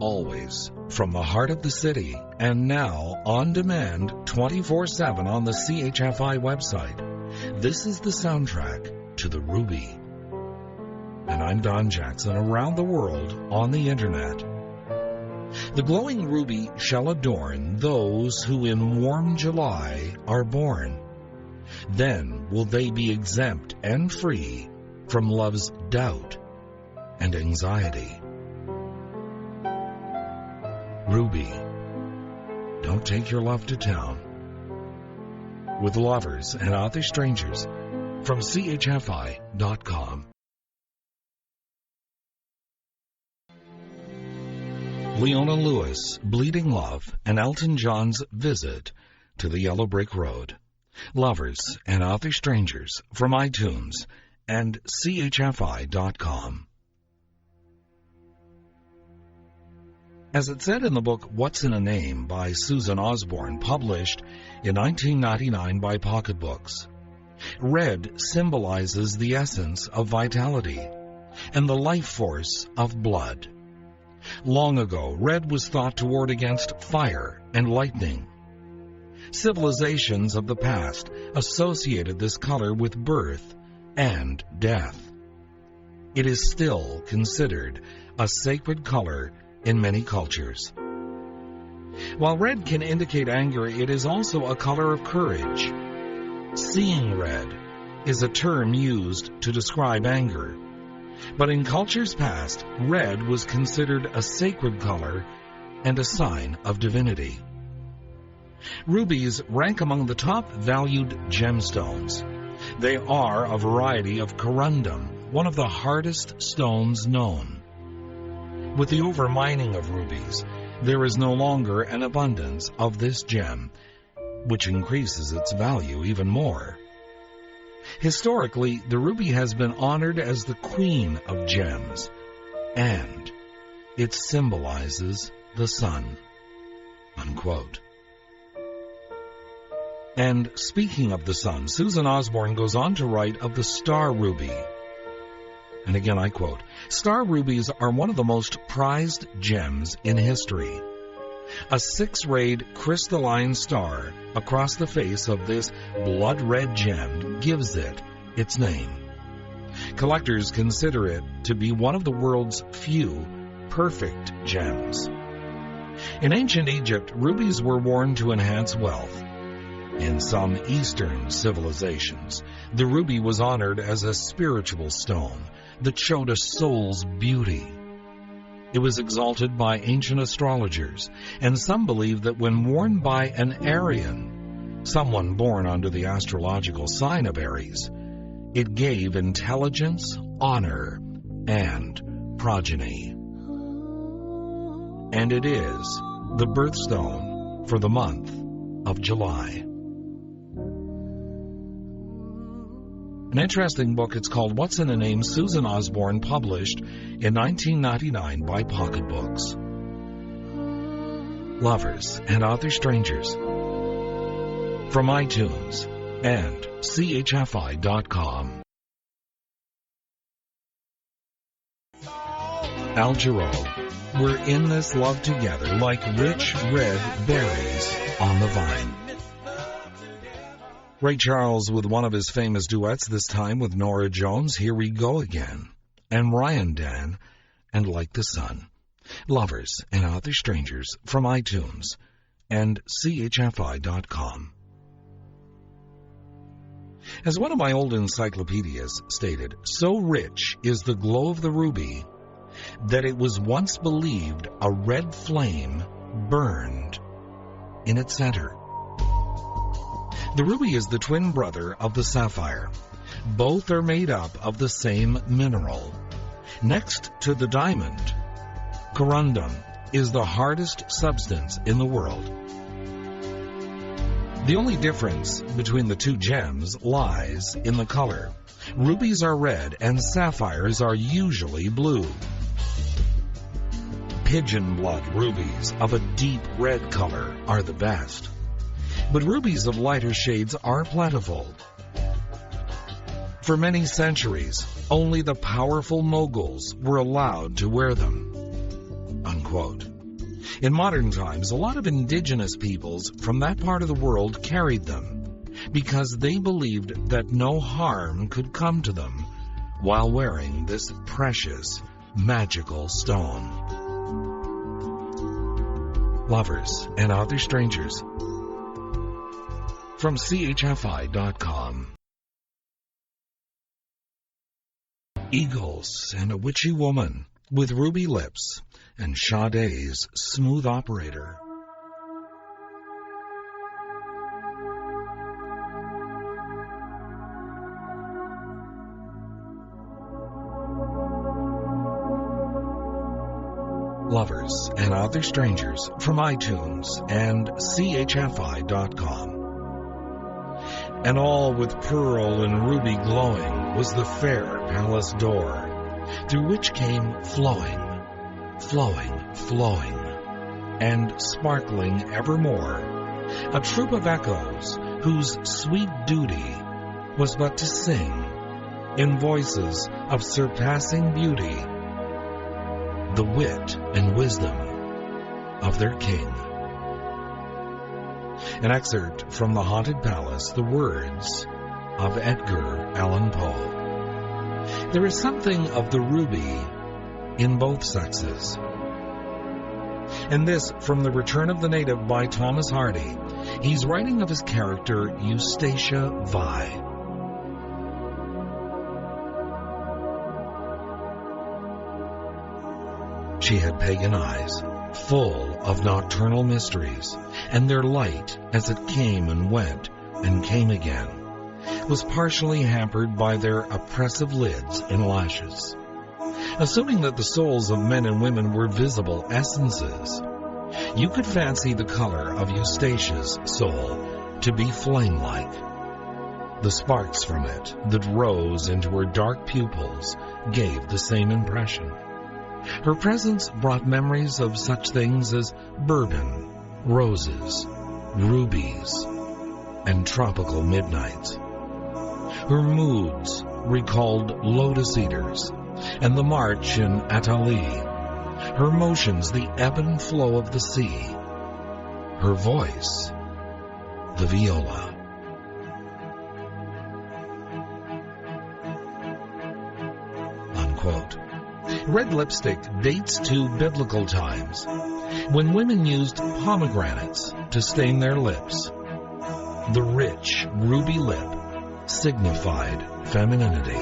always, from the heart of the city, and now on demand 24/7 on the CHFI website. This is the soundtrack to the Ruby. And I'm Don Jackson, around the world on the internet. The glowing ruby shall adorn those who in warm July are born. Then will they be exempt and free from love's doubt and anxiety. Ruby, don't take your love to town. With Lovers and Other Strangers from CHFI.com. Leona Lewis, Bleeding Love, and Elton John's Visit to the Yellow Brick Road. Lovers and Other Strangers from iTunes and CHFI.com. As it said in the book What's in a Name by Susan Osborne, published in 1999 by Pocket Books, red symbolizes the essence of vitality and the life force of blood. Long ago, red was thought to ward against fire and lightning. Civilizations of the past associated this color with birth and death. It is still considered a sacred color in many cultures. While red can indicate anger, it is also a color of courage. Seeing red is a term used to describe anger. But in cultures past, red was considered a sacred color and a sign of divinity. Rubies rank among the top valued gemstones. They are a variety of corundum, one of the hardest stones known. With the overmining of rubies, there is no longer an abundance of this gem, which increases its value even more. Historically, the ruby has been honored as the queen of gems, and it symbolizes the sun. Unquote. And speaking of the sun, Susan Osborne goes on to write of the star ruby. And again I quote, "Star rubies are one of the most prized gems in history. A 6-rayed crystalline star across the face of this blood-red gem gives it its name. Collectors consider it to be one of the world's few perfect gems. In ancient Egypt, rubies were worn to enhance wealth. In some Eastern civilizations, the ruby was honored as a spiritual stone that showed a soul's beauty. It was exalted by ancient astrologers, and some believe that when worn by an Aryan, someone born under the astrological sign of Aries, it gave intelligence, honor, and progeny. And it is the birthstone for the month of July." An interesting book. It's called What's in a Name, Susan Osborne, published in 1999 by Pocket Books. Lovers and Other Strangers from iTunes and CHFI.com. Jarreau, we're in this love together like rich red berries on the vine. Ray Charles with one of his famous duets, this time with Norah Jones, Here We Go Again, and RyanDan, and Like the Sun. Lovers and Other Strangers from iTunes and CHFI.com. As one of my old encyclopedias stated, so rich is the glow of the ruby that it was once believed a red flame burned in its center. The ruby is the twin brother of the sapphire. Both are made up of the same mineral. Next to the diamond, corundum is the hardest substance in the world. The only difference between the two gems lies in the color. Rubies are red and sapphires are usually blue. Pigeon blood rubies of a deep red color are the best, but rubies of lighter shades are plentiful. For many centuries, only the powerful moguls were allowed to wear them. Unquote. In modern times, a lot of indigenous peoples from that part of the world carried them because they believed that no harm could come to them while wearing this precious, magical stone. Lovers and Other Strangers from CHFI.com. Eagles and a Witchy Woman with Ruby Lips and Sade's Smooth Operator. Lovers and Other Strangers from iTunes and CHFI.com. And all with pearl and ruby glowing was the fair palace door, through which came flowing, and sparkling evermore, a troop of echoes whose sweet duty was but to sing, in voices of surpassing beauty, the wit and wisdom of their king. An excerpt from The Haunted Palace, the words of Edgar Allan Poe. There is something of the ruby in both sexes. And this from The Return of the Native by Thomas Hardy. He's writing of his character Eustacia Vi. She had pagan eyes, full of nocturnal mysteries, and their light, as it came and went and came again, was partially hampered by their oppressive lids and lashes. Assuming that the souls of men and women were visible essences, you could fancy the color of Eustacia's soul to be flame-like. The sparks from it that rose into her dark pupils gave the same impression. Her presence brought memories of such things as bourbon, roses, rubies, and tropical midnights. Her moods recalled lotus eaters and the march in Atali. Her motions, the ebb and flow of the sea. Her voice, the viola. Unquote. Red lipstick dates to biblical times, when women used pomegranates to stain their lips. The rich ruby lip signified femininity.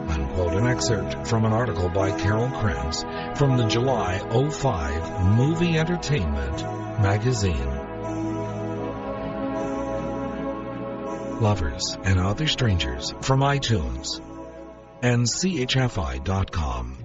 Unquote. An excerpt from an article by Carol Krantz from the July 2005 Movie Entertainment magazine. Lovers and Other Strangers from iTunes and CHFI.com.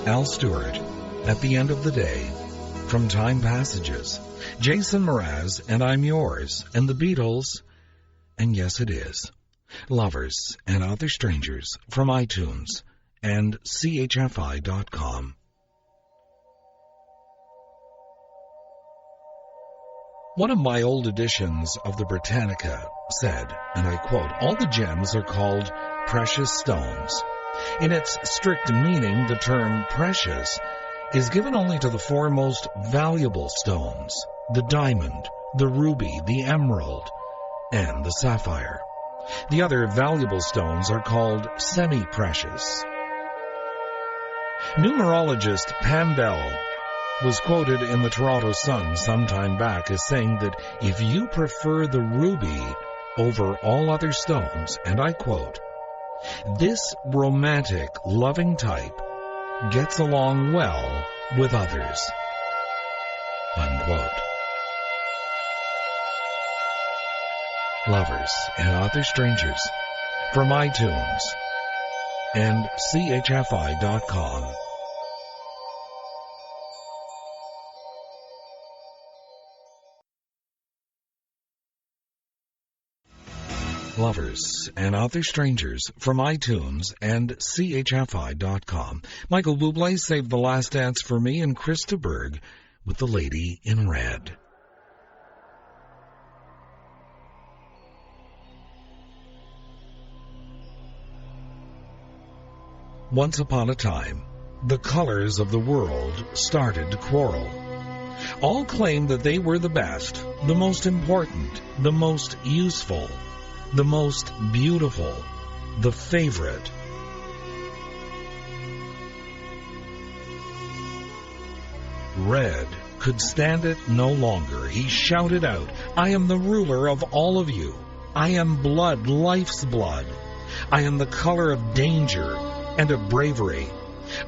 Al Stewart, At the End of the Day, from Time Passages, Jason Mraz, And I'm Yours, and the Beatles, and Yes It Is, Lovers and Other Strangers from iTunes and CHFI.com. One of my old editions of the Britannica said, and I quote, "All the gems are called precious stones. In its strict meaning, the term precious is given only to the four most valuable stones, the diamond, the ruby, the emerald, and the sapphire. The other valuable stones are called semi-precious." Numerologist Pam Bell was quoted in the Toronto Sun some time back as saying that if you prefer the ruby over all other stones, and I quote, "this romantic, loving type gets along well with others." Unquote. Lovers and Other Strangers from iTunes and CHFI.com. Lovers and Other Strangers from iTunes and CHFI.com. Michael Buble saved the last dance for me, and Krista Burgh with The Lady in Red. Once upon a time, the colors of the world started to quarrel. All claimed that they were the best, the most important, the most useful, the most beautiful, the favorite. Red could stand it no longer. He shouted out, "I am the ruler of all of you. I am blood, life's blood. I am the color of danger and of bravery.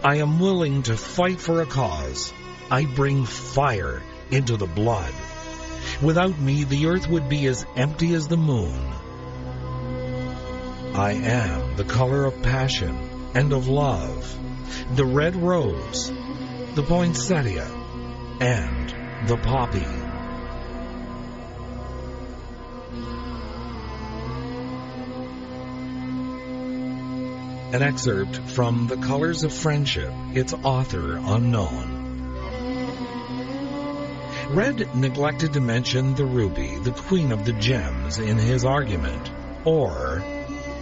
I am willing to fight for a cause. I bring fire into the blood. Without me, the earth would be as empty as the moon. I am the color of passion and of love, the red rose, the poinsettia, and the poppy." An excerpt from The Colors of Friendship, its author unknown. Red neglected to mention the ruby, the queen of the gems, in his argument, or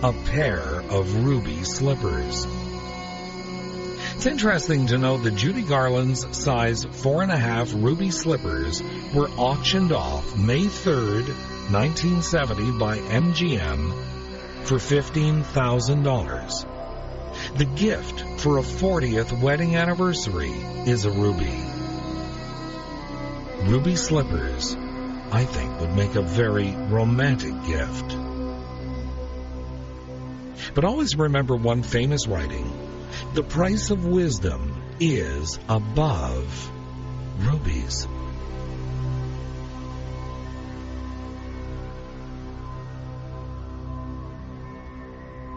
a pair of ruby slippers. It's interesting to note that Judy Garland's size 4.5 ruby slippers were auctioned off May 3rd, 1970 by MGM for $15,000. The gift for a 40th wedding anniversary is a ruby. Ruby slippers, I think, would make a very romantic gift. But always remember one famous writing: the price of wisdom is above rubies.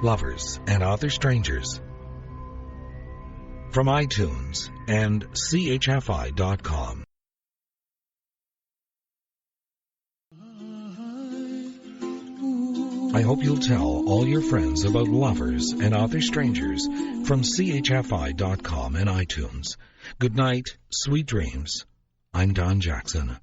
Lovers and Other Strangers, from iTunes and CHFI.com. I hope you'll tell all your friends about Lovers and Other Strangers from CHFI.com and iTunes. Good night, sweet dreams. I'm Don Jackson.